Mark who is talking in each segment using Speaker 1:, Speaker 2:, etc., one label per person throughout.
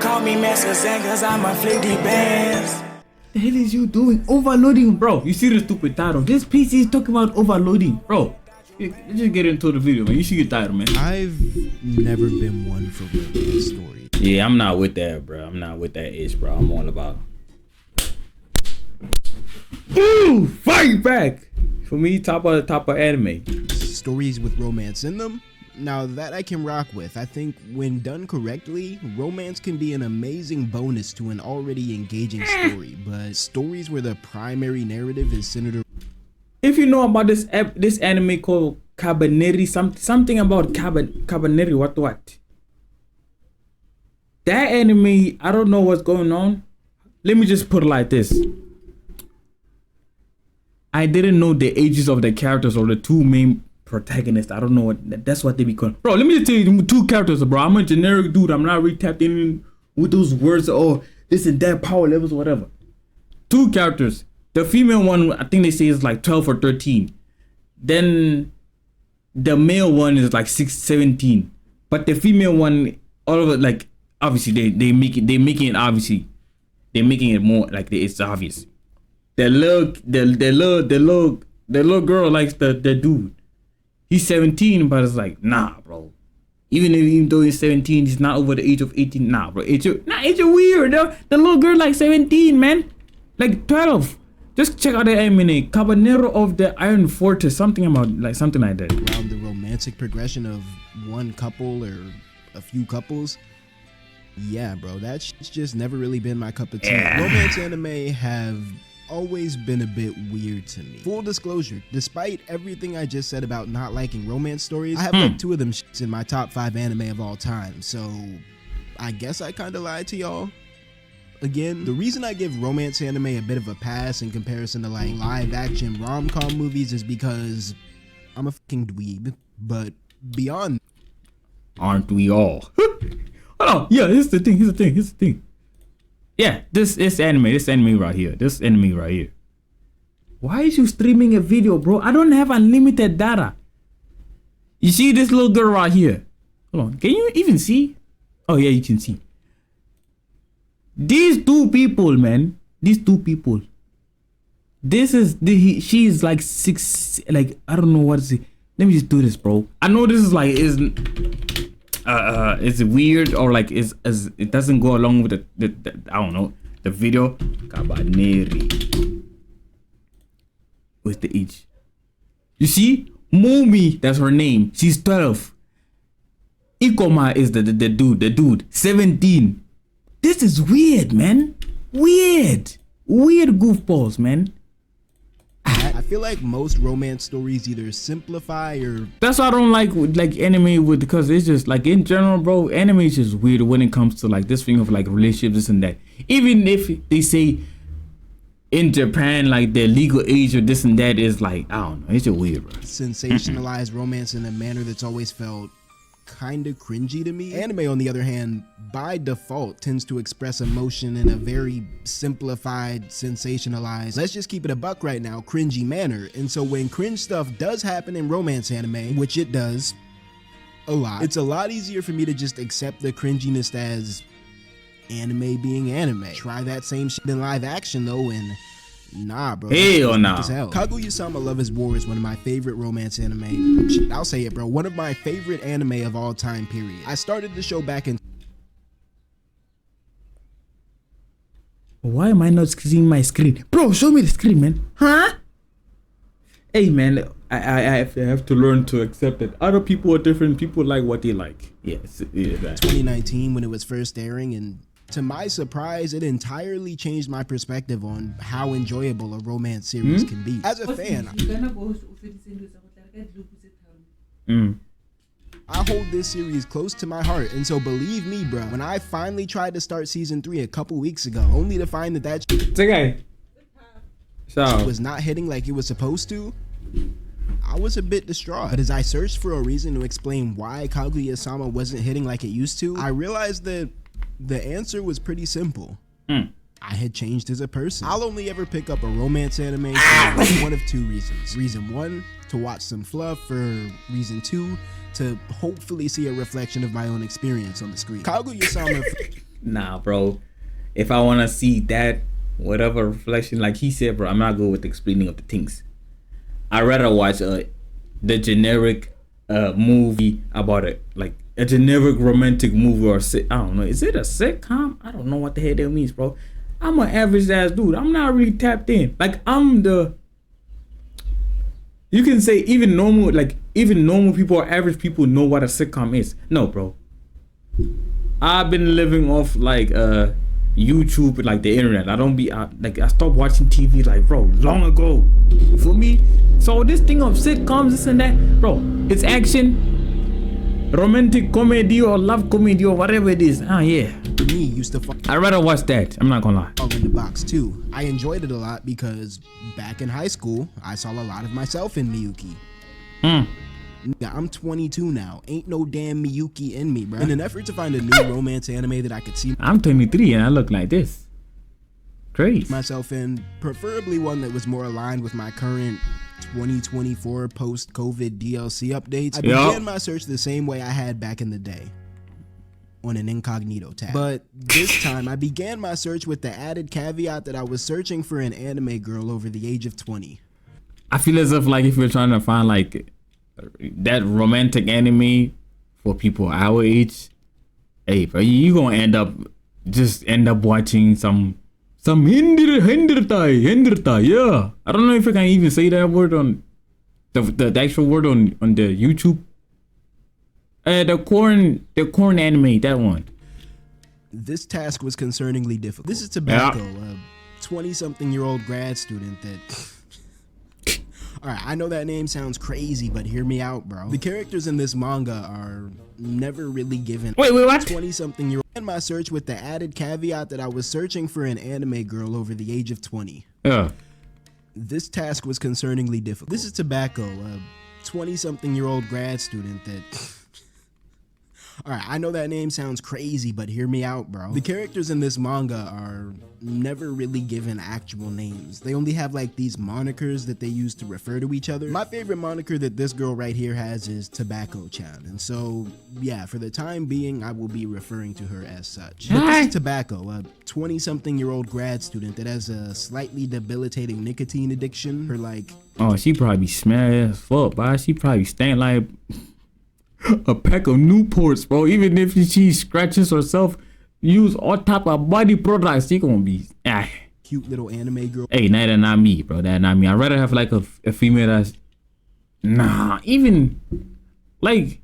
Speaker 1: Call me Master Zen cause I'm a flicky bands.
Speaker 2: The hell is you doing? Overloading, bro. You see the stupid title. This PC is talking about overloading, bro. Let's just get into the video, man. You see your title, man.
Speaker 3: I've never been one for romance stories.
Speaker 2: Yeah, I'm not with that, bro. I'm not with that ish, bro. I'm all about. Ooh, fight back. For me, top of anime.
Speaker 3: Stories with romance in them. Now that I can rock with. I think when done correctly, romance can be an amazing bonus to an already engaging story. But stories where the primary narrative is centered around.
Speaker 2: If you know about this anime called Cabaneri, something about Cabaneri, what? That anime, I don't know what's going on. Let me just put it like this. I didn't know the ages of the characters or the two main protagonists. I don't know what that's what they be called. Bro, let me just tell you two characters, bro. I'm a generic dude. I'm not really tapped in with those words or this and that power levels or whatever. Two characters. The female one, I think they say is like 12 or 13. Then the male one is like 17. But the female one, all of it, like obviously they making it more like it's obvious. The little girl likes the dude. He's 17, but it's like, nah, bro. Even though he's 17, he's not over the age of 18. Nah, bro. It's weird. The little girl like 17, man. Like 12. Just check out the anime, Cabanero of the Iron Fortress, something like that.
Speaker 3: Around the romantic progression of one couple or a few couples. Yeah, bro, that's just never really been my cup of tea.
Speaker 2: Yeah.
Speaker 3: Romance anime have always been a bit weird to me. Full disclosure, despite everything I just said about not liking romance stories, I have like 2 of them in my top 5 anime of all time. So I guess I kind of lied to y'all. Again, the reason I give romance anime a bit of a pass in comparison to like live action rom-com movies is because I'm a fucking dweeb. But beyond,
Speaker 2: aren't we all? Hold on, yeah, here's the thing. Yeah, this anime right here. Why is you streaming a video, bro? I don't have unlimited data. You see this little girl right here? Hold on, can you even see? Oh yeah, you can see. These two people, man. She's like 6, like I don't know what is it. Let me just do this, bro. I know this is like it's weird or like it doesn't go along with the I don't know the video. Cabaneri with the age. You see, Momi, that's her name. She's 12. Ikoma is the dude, 17. This is weird, man. Weird goofballs, man.
Speaker 3: I feel like most romance stories either simplify or...
Speaker 2: That's why I don't like anime because it's just like in general, bro, anime is just weird when it comes to like this thing of like relationships, this and that. Even if they say in Japan like the legal age or this and that is like, I don't know, it's just weird, bro.
Speaker 3: Sensationalize romance in a manner that's always felt kind of cringy to me. Anime, on the other hand, by default tends to express emotion in a very simplified, sensationalized, let's just keep it a buck right now, cringy manner. And so when cringe stuff does happen in romance anime, which it does a lot, it's a lot easier for me to just accept the cringiness as anime being anime. Try that same shit in live action though, and nah, bro.
Speaker 2: Hell nah.
Speaker 3: Kaguya-sama Love is War is one of my favorite romance anime. Shit, I'll say it, bro. One of my favorite anime of all time, period. I started the show back in...
Speaker 2: Why am I not seeing my screen? Bro, show me the screen, man. Huh? Hey, man, I have to learn to accept that other people are different. People like what they like. Yes. Yeah,
Speaker 3: 2019 when it was first airing, and to my surprise, it entirely changed my perspective on how enjoyable a romance series can be. As a fan, I hold this series close to my heart, and so believe me, bro, when I finally tried to start season 3 a couple weeks ago, only to find that was not hitting like it was supposed to, I was a bit distraught. But as I searched for a reason to explain why Kaguya-sama wasn't hitting like it used to, I realized that the answer was pretty simple. I had changed as a person. I'll only ever pick up a romance anime for one of 2 reasons. Reason 1, to watch some fluff, or reason 2, to hopefully see a reflection of my own experience on the screen. Kaguya-sama...
Speaker 2: Nah, bro. If I wanna see that whatever reflection, like he said, bro, I'm not good with explaining of the things. I'd rather watch the generic movie about it, like a generic romantic movie or I don't know. Is it a sitcom? I don't know what the hell that means, bro. I'm an average ass dude. I'm not really tapped in. Like you can say even normal people or average people know what a sitcom is. No, bro. I've been living off like YouTube, like the internet. I stopped watching TV like, bro, long ago. For me, so this thing of sitcoms, this and that, bro, it's action, romantic comedy or love comedy or whatever it is. Yeah.
Speaker 3: Me used to
Speaker 2: I'd rather watch that. I'm not gonna lie.
Speaker 3: Fall in the box too. I enjoyed it a lot because back in high school, I saw a lot of myself in Miyuki. I'm 22 now. Ain't no damn Miyuki in me, bro. In an effort to find a new romance anime that I could see
Speaker 2: I'm 23 and I look like this. Great.
Speaker 3: myself in, preferably one that was more aligned with my current 2024 post-COVID DLC updates, I began my search the same way I had back in the day, on an incognito tab. But this time, I began my search with the added caveat that I was searching for an anime girl over the age of 20.
Speaker 2: I feel as if like if you're trying to find like that romantic anime for people our age, hey, bro, you gonna end up watching some hendertai, yeah. I don't know if I can even say that word on the actual word on the YouTube. The corn anime, that one.
Speaker 3: This task was concerningly difficult. This is Tobacco, a 20-something-year-old grad student that... Alright, I know that name sounds crazy, but hear me out, bro. The characters in this manga are never really given...
Speaker 2: Wait, what?
Speaker 3: 20-something-year-old... In my search with the added caveat that I was searching for an anime girl over the age of 20.
Speaker 2: Yeah.
Speaker 3: This task was concerningly difficult. This is Tobacco, a 20-something-year-old grad student that... Alright, I know that name sounds crazy, but hear me out, bro. The characters in this manga are never really given actual names. They only have like these monikers that they use to refer to each other. My favorite moniker that this girl right here has is Tobacco-chan, and so, yeah, for the time being, I will be referring to her as such. But this is Tobacco, a 20-something-year-old grad student that has a slightly debilitating nicotine addiction. Her like...
Speaker 2: Oh, she probably smelly as fuck, bro. She probably stank like a pack of Newports, bro. Even if she scratches herself, use all type of body products, she gonna be
Speaker 3: cute little anime girl.
Speaker 2: Hey, that not me, bro. That not me. I'd rather have like a female that's even the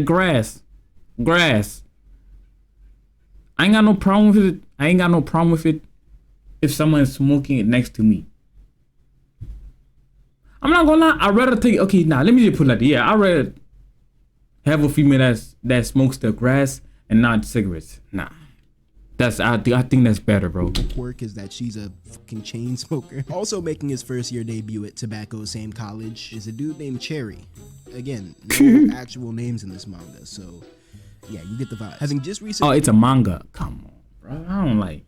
Speaker 2: grass. I ain't got no problem with it. If someone's smoking it next to me. I'm not gonna lie, I'd rather take, okay, now let me just put it like that. Yeah, I'd rather have a female that smokes the grass and not cigarettes. Nah. I think that's better, bro.
Speaker 3: The quirk is that she's a fucking chain smoker. Also making his first year debut at Tobacco's same college is a dude named Cherry. Again, no actual names in this manga, so yeah, you get the vibe. Having just recently...
Speaker 2: Oh, it's a manga. Come on, bro. I don't like...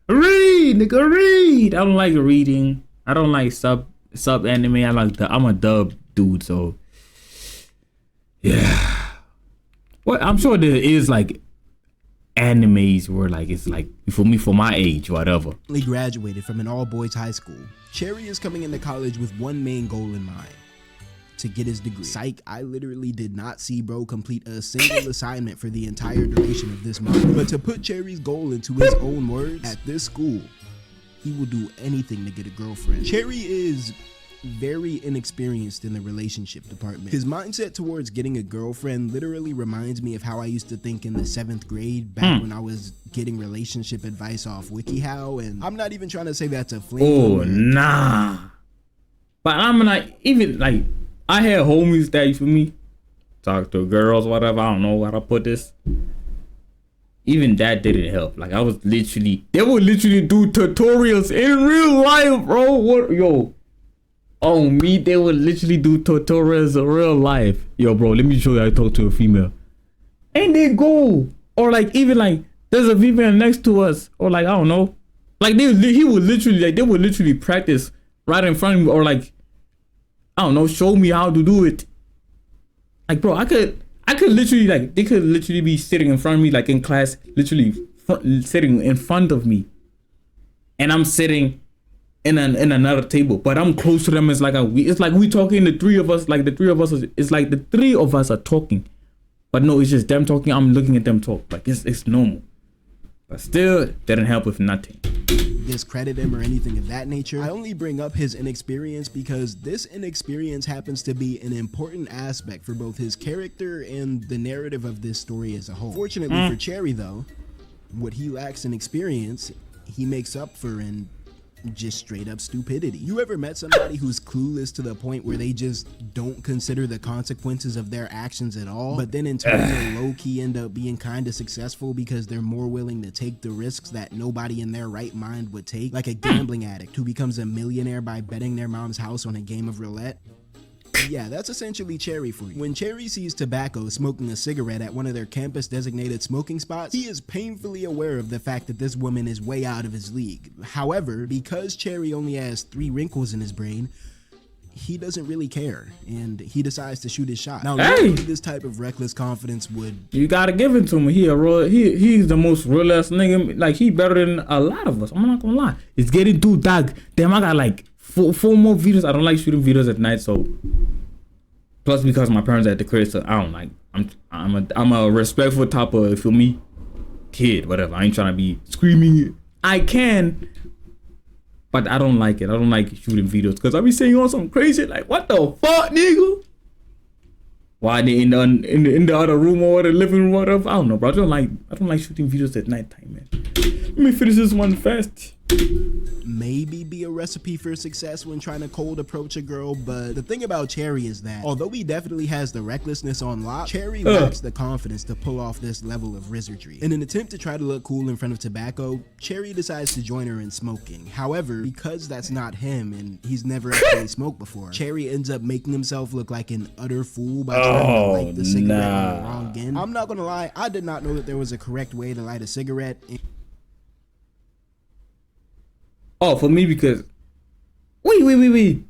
Speaker 2: Read, nigga, read! I don't like reading. I don't like sub anime. I'm a dub dude, so yeah. Well, I'm sure there is like animes where like it's like for my age, whatever.
Speaker 3: Graduated from an all-boys high school. Cherry is coming into college with one main goal in mind: to get his degree. Psych, I literally did not see bro complete a single assignment for the entire duration of this month. But to put Cherry's goal into his own words, at this school, he will do anything to get a girlfriend. Cherry is very inexperienced in the relationship department. His mindset towards getting a girlfriend literally reminds me of how I used to think in the 7th grade back when I was getting relationship advice off WikiHow, and I'm not even trying to say that's a flame.
Speaker 2: Oh, nah. But I'm not even like, I had homies that used for me talk to girls, whatever. I don't know how to put this. Even that didn't help. Like they would literally do tutorials in real life, bro. What, yo? On me, they would literally do tutorials in real life. Yo, bro, let me show you how to talk to a female. And they go, or like even like there's a female next to us, or like I don't know, like they would literally practice right in front of me, or like I don't know, show me how to do it. Like, bro, I I could literally like they could literally be sitting in front of me like in class, literally sitting in front of me, and I'm sitting in another table, but I'm close to them. It's like we talking. The three of us it's like the three of us are talking, but no, it's just them talking. I'm looking at them talk. Like it's normal, but still didn't help with nothing.
Speaker 3: Discredit him or anything of that nature. I only bring up his inexperience because this inexperience happens to be an important aspect for both his character and the narrative of this story as a whole. Fortunately for Cherry though, what he lacks in experience, he makes up for in just straight up stupidity. You ever met somebody who's clueless to the point where they just don't consider the consequences of their actions at all, but then in turn they low-key end up being kind of successful because they're more willing to take the risks that nobody in their right mind would take? Like a gambling addict who becomes a millionaire by betting their mom's house on a game of roulette. Yeah, that's essentially Cherry for you. When Cherry sees Tobacco smoking a cigarette at one of their campus designated smoking spots, he is painfully aware of the fact that this woman is way out of his league. However, because Cherry only has 3 wrinkles in his brain, he doesn't really care, and he decides to shoot his shot. Now, normally this type of reckless confidence would...
Speaker 2: You gotta give it to him. He's the most real ass nigga. Like, he better than a lot of us. I'm not gonna lie. It's getting too dark. Damn, I got like four more videos. I don't like shooting videos at night, so plus because my parents are at the crib, so I don't like. I'm a respectful type of, you feel me, kid, whatever. I ain't trying to be screaming. I can, but I don't like it. I don't like shooting videos because I be saying on some crazy like, what the fuck, nigga? Why they in the other room or the living room or whatever? I don't know, bro. I don't like shooting videos at night time, man. Let me finish this one fast.
Speaker 3: Maybe be a recipe for success when trying to cold approach a girl, but the thing about Cherry is that although he definitely has the recklessness on lock, Cherry lacks the confidence to pull off this level of wizardry. In an attempt to try to look cool in front of Tobacco, Cherry decides to join her in smoking. However, because that's not him and he's never actually smoked before, Cherry ends up making himself look like an utter fool by trying to light the cigarette on the wrong end. I'm not gonna lie, I did not know that there was a correct way to light a cigarette.
Speaker 2: Oh, for me, because wait.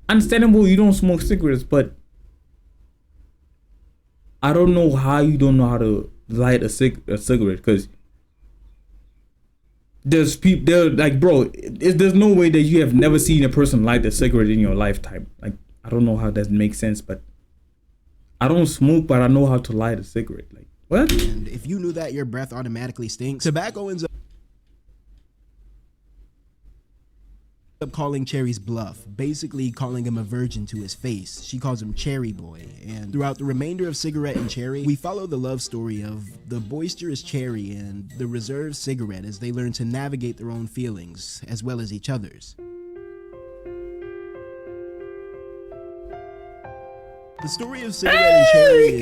Speaker 2: Understandable, you don't smoke cigarettes, but I don't know how you don't know how to light a cigarette, because there's people there, like, bro, there's no way that you have never seen a person light a cigarette in your lifetime. Like, I don't know how that makes sense, but I don't smoke, but I know how to light a cigarette. Like, what?
Speaker 3: And if you knew that your breath automatically stinks, Tobacco ends up calling Cherry's bluff, basically calling him a virgin to his face. She calls him Cherry Boy, and throughout the remainder of Cigarette and Cherry, we follow the love story of the boisterous Cherry and the reserved Cigarette as they learn to navigate their own feelings, as well as each other's. The story of Cigarette and Cherry is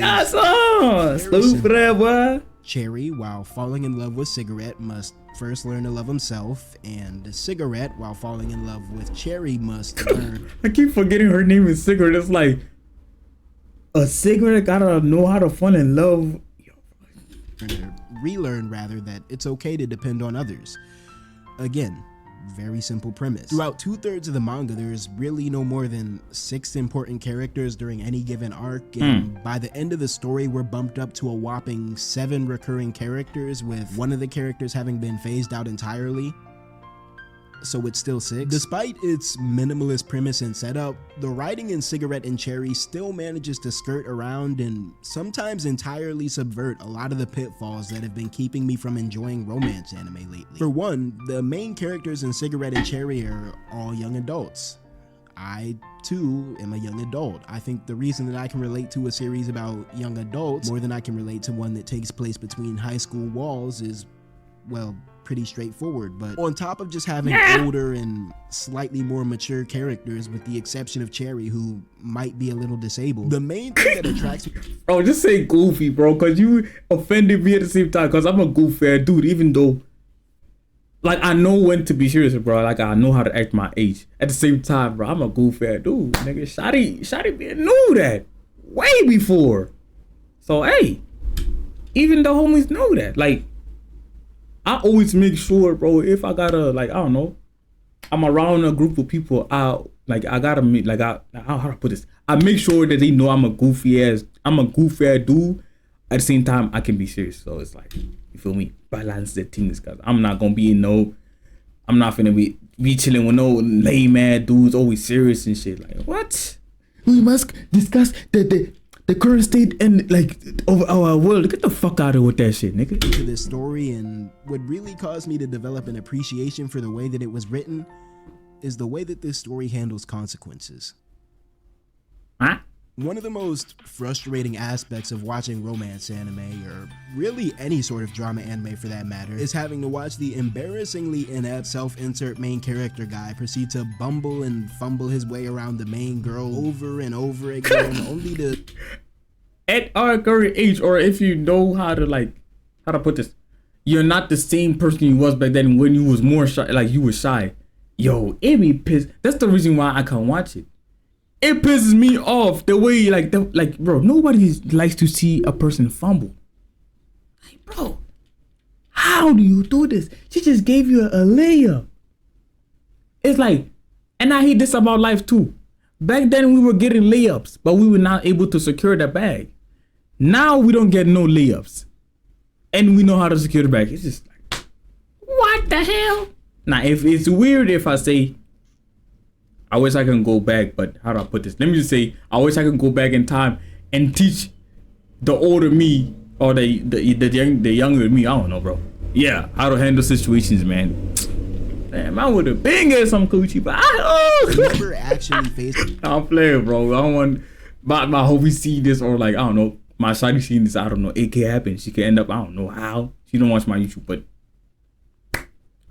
Speaker 3: very simple. Cherry, while falling in love with Cigarette, must first learn to love himself, and Cigarette, while falling in love with Cherry, must learn...
Speaker 2: I keep forgetting her name is Cigarette. It's like, a cigarette gotta know how to fall in love.
Speaker 3: Relearn, rather, that it's okay to depend on others. Again, very simple premise. Throughout 2/3 of the manga, there's really no more than 6 important characters during any given arc, and by the end of the story, we're bumped up to a whopping 7 recurring characters, with one of the characters having been phased out entirely. So it's still 6. Despite its minimalist premise and setup, the writing in Cigarette and Cherry still manages to skirt around and sometimes entirely subvert a lot of the pitfalls that have been keeping me from enjoying romance anime lately. For one, the main characters in Cigarette and Cherry are all young adults. I, too, am a young adult. I think the reason that I can relate to a series about young adults more than I can relate to one that takes place between high school walls is, well, pretty straightforward. But on top of just having older and slightly more mature characters, with the exception of Cherry, who might be a little disabled, the main thing that attracts me...
Speaker 2: Oh, just say goofy, bro, because you offended me at the same time, because I'm a goofy dude, even though, like, I know when to be serious, bro. Like, I know how to act my age. At the same time, bro, I'm a goofy dude, nigga. Shotty knew that way before. So, hey, even the homies know that. Like, I always make sure, bro, if I gotta, like, I don't know, I'm around a group of people, I gotta meet, how to put this? I make sure that they know I'm a goofy ass dude. At the same time, I can be serious. So it's like, you feel me? Balance the things, cause I'm not gonna be I'm not finna be chilling with no lame ass dudes, always serious and shit. Like, what? We must discuss the current state and of our world. Get the fuck out of here with that shit, nigga.
Speaker 3: To this story, and what really caused me to develop an appreciation for the way that it was written is the way that this story handles consequences.
Speaker 2: Huh?
Speaker 3: One of the most frustrating aspects of watching romance anime, or really any sort of drama anime for that matter, is having to watch the embarrassingly inept self-insert main character guy proceed to bumble and fumble his way around the main girl over and over again, only to...
Speaker 2: At our current age, or if you know how to put this, you're not the same person you was back then when you was more shy, you were shy. Yo, it be pissed. That's the reason why I can't watch it. It pisses me off the way, bro, nobody likes to see a person fumble. Like, bro, how do you do this? She just gave you a layup. It's like, and I hate this about life too. Back then we were getting layups, but we were not able to secure the bag. Now we don't get no layups. And we know how to secure the bag. It's just like, what the hell? Now, if it's weird if I say, I wish I can go back, but how do I put this? Let me just say, I wish I could go back in time and teach the older me or the younger me. I don't know, bro. Yeah, how to handle situations, man. Damn, I would have been getting some coochie, but I
Speaker 3: never actually faced.
Speaker 2: I'm playing, bro. I don't want my homie see this, or I don't know, my shawty seeing this. I don't know. It can happen. She can end up. I don't know how. She don't watch my YouTube, but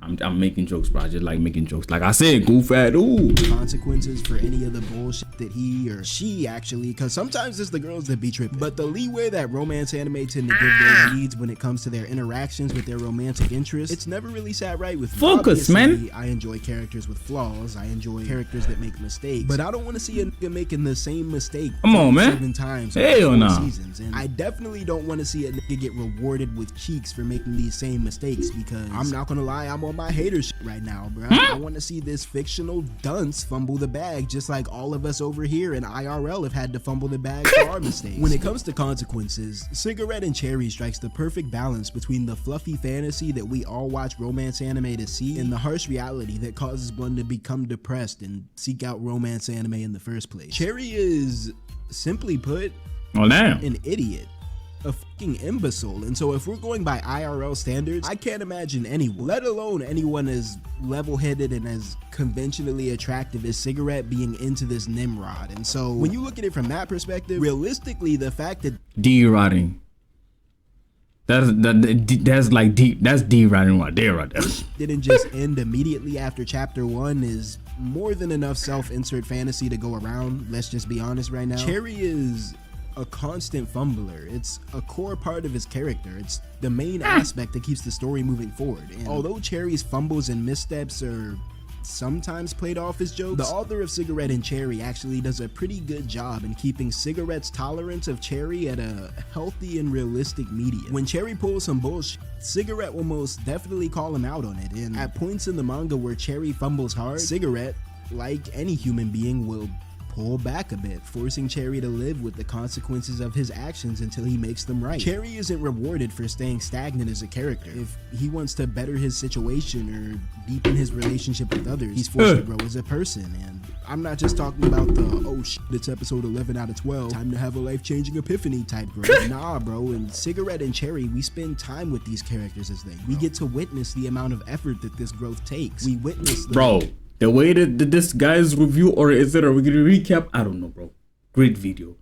Speaker 2: I'm making jokes, bro. I just like making jokes. Like I said, goof at ooh.
Speaker 3: Consequences for any of the bullshit that he or she actually, because sometimes it's the girls that be tripping. But the leeway that romance anime tend to give their leads when it comes to their interactions with their romantic interests, it's never really sat right with me.
Speaker 2: Focus,
Speaker 3: obviously,
Speaker 2: man.
Speaker 3: I enjoy characters with flaws. I enjoy characters that make mistakes. But I don't want to see a nigga making the same mistake.
Speaker 2: Come on, man.
Speaker 3: 7 times.
Speaker 2: Hell no.
Speaker 3: Seasons. And I definitely don't want to see a nigga get rewarded with cheeks for making these same mistakes, because I'm not gonna lie, I'm on my hater shit right now, bro. I want to see this fictional dunce fumble the bag, just like all of us over here in IRL have had to fumble the bag for our mistakes. When it comes to consequences, Cigarette and Cherry strikes the perfect balance between the fluffy fantasy that we all watch romance anime to see and the harsh reality that causes one to become depressed and seek out romance anime in the first place. Cherry is, simply put, an idiot. A fucking imbecile. And so if we're going by IRL standards, I can't imagine anyone, let alone anyone as level-headed and as conventionally attractive as Cigarette, being into this Nimrod. And so when you look at it from that perspective, realistically, the fact that
Speaker 2: D-rotting. That's D-rotting right there, right there.
Speaker 3: Didn't just end immediately after chapter 1 is more than enough self-insert fantasy to go around. Let's just be honest right now. Cherry is a constant fumbler. It's a core part of his character. It's the main aspect that keeps the story moving forward. And although Cherry's fumbles and missteps are sometimes played off as jokes, the author of Cigarette and Cherry actually does a pretty good job in keeping Cigarette's tolerance of Cherry at a healthy and realistic medium. When Cherry pulls some bullshit, Cigarette will most definitely call him out on it, and at points in the manga where Cherry fumbles hard, Cigarette, like any human being, will pull back a bit, forcing Cherry to live with the consequences of his actions until he makes them right. Cherry isn't rewarded for staying stagnant as a character. If he wants to better his situation or deepen his relationship with others, he's forced to grow as a person. And I'm not just talking about the, oh shit, it's episode 11 out of 12, time to have a life-changing epiphany type growth. Nah, bro, in Cigarette and Cherry, we spend time with these characters as they grow. We get to witness the amount of effort that this growth takes. We witness
Speaker 2: the way that this guy's review, or is it a recap? I don't know, bro. Great video.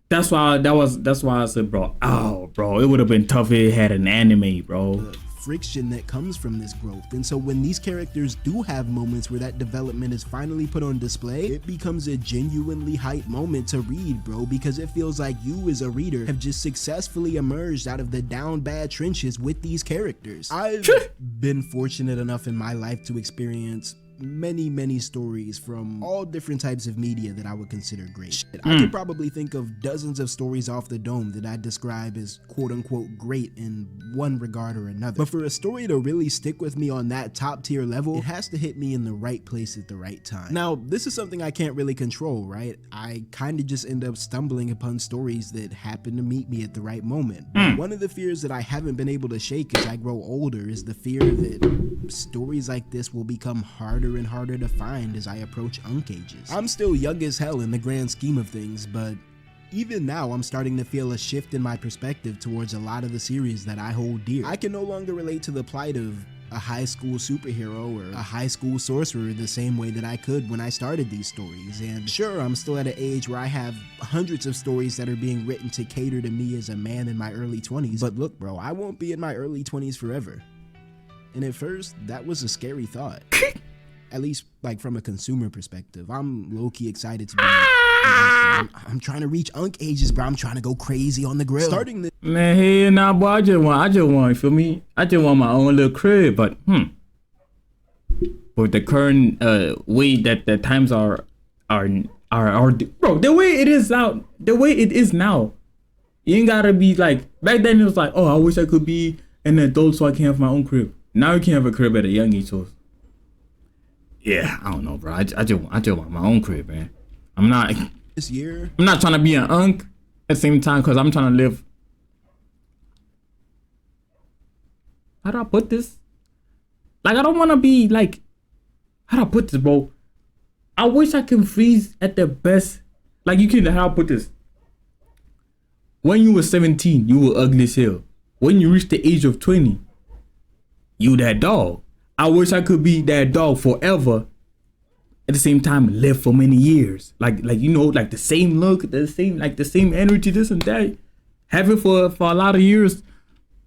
Speaker 2: That's why I said, bro. Oh, bro, it would have been tough if it had an anime, bro.
Speaker 3: The friction that comes from this growth. And so when these characters do have moments where that development is finally put on display, it becomes a genuinely hype moment to read, bro, because it feels like you as a reader have just successfully emerged out of the down bad trenches with these characters. I've been fortunate enough in my life to experience many stories from all different types of media that I would consider great. Shit, I could probably think of dozens of stories off the dome that I describe as quote-unquote great in one regard or another. But for a story to really stick with me on that top tier level, it has to hit me in the right place at the right time. Now, this is something I can't really control, right? I kind of just end up stumbling upon stories that happen to meet me at the right moment. But one of the fears that I haven't been able to shake as I grow older is the fear that stories like this will become harder and harder to find as I approach unk ages. I'm still young as hell in the grand scheme of things, but even now I'm starting to feel a shift in my perspective towards a lot of the series that I hold dear. I can no longer relate to the plight of a high school superhero or a high school sorcerer the same way that I could when I started these stories. And sure, I'm still at an age where I have hundreds of stories that are being written to cater to me as a man in my early 20s. But look, bro, I won't be in my early 20s forever. And at first, that was a scary thought. At least, like, from a consumer perspective. I'm low-key excited to be... I'm trying to reach unk ages, bro. I'm trying to go crazy on the grill. Starting this...
Speaker 2: Man, hey, nah, boy, I just want, you feel me? I just want my own little crib, but, with the current, way that the times are, bro, the way it is out, the way it is now, you ain't gotta be like, back then it was like, oh, I wish I could be an adult so I can have my own crib. Now you can have a crib at a young age, so yeah, I don't know, bro. I just want my own crib, man. I'm not
Speaker 3: this year.
Speaker 2: I'm not trying to be an unk at the same time because I'm trying to live. How do I put this? Like, I don't want to be like, how do I put this, bro? I wish I could freeze at the best. Like, you can, how do I put this? When you were 17, you were ugly as hell. When you reached the age of 20, you that dog. I wish I could be that dog forever. At the same time, live for many years. Like you know, like the same look, the same energy, this and that. Have it for a lot of years.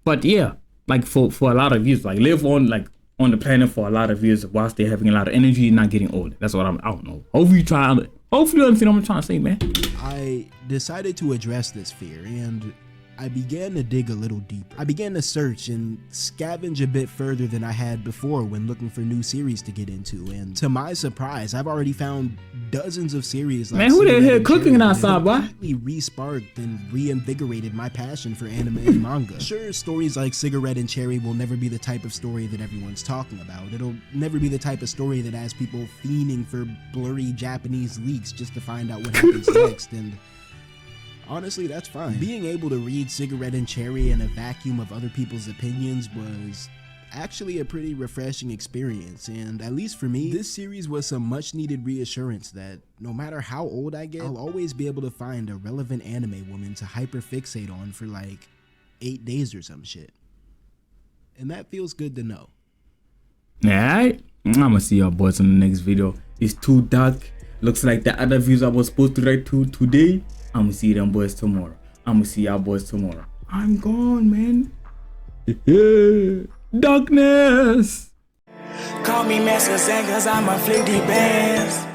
Speaker 2: But yeah, like for a lot of years, like live on the planet for a lot of years while still having a lot of energy and not getting old. That's what I don't know. Hopefully you understand what I'm trying to say, man.
Speaker 3: I decided to address this fear, and I began to dig a little deeper. I began to search and scavenge a bit further than I had before when looking for new series to get into, and to my surprise, I've already found dozens of series like,
Speaker 2: man, who the hell cooking outside, boy?
Speaker 3: Completely re-sparked and reinvigorated my passion for anime and manga. Sure, stories like Cigarette and Cherry will never be the type of story that everyone's talking about. It'll never be the type of story that has people fiending for blurry Japanese leaks just to find out what happens next, and honestly, that's fine. Being able to read Cigarette and Cherry in a vacuum of other people's opinions was actually a pretty refreshing experience, and at least for me, this series was some much needed reassurance that no matter how old I get, I'll always be able to find a relevant anime woman to hyperfixate on for like 8 days or some shit. And that feels good to know.
Speaker 2: Alright, I'ma see y'all boys in the next video. It's too dark. Looks like the other views I was supposed to write to today, I'ma see them boys tomorrow. I'ma see y'all boys tomorrow. I'm gone, man. Darkness.
Speaker 1: Call me Master Zen cause I'm a flick deep bands.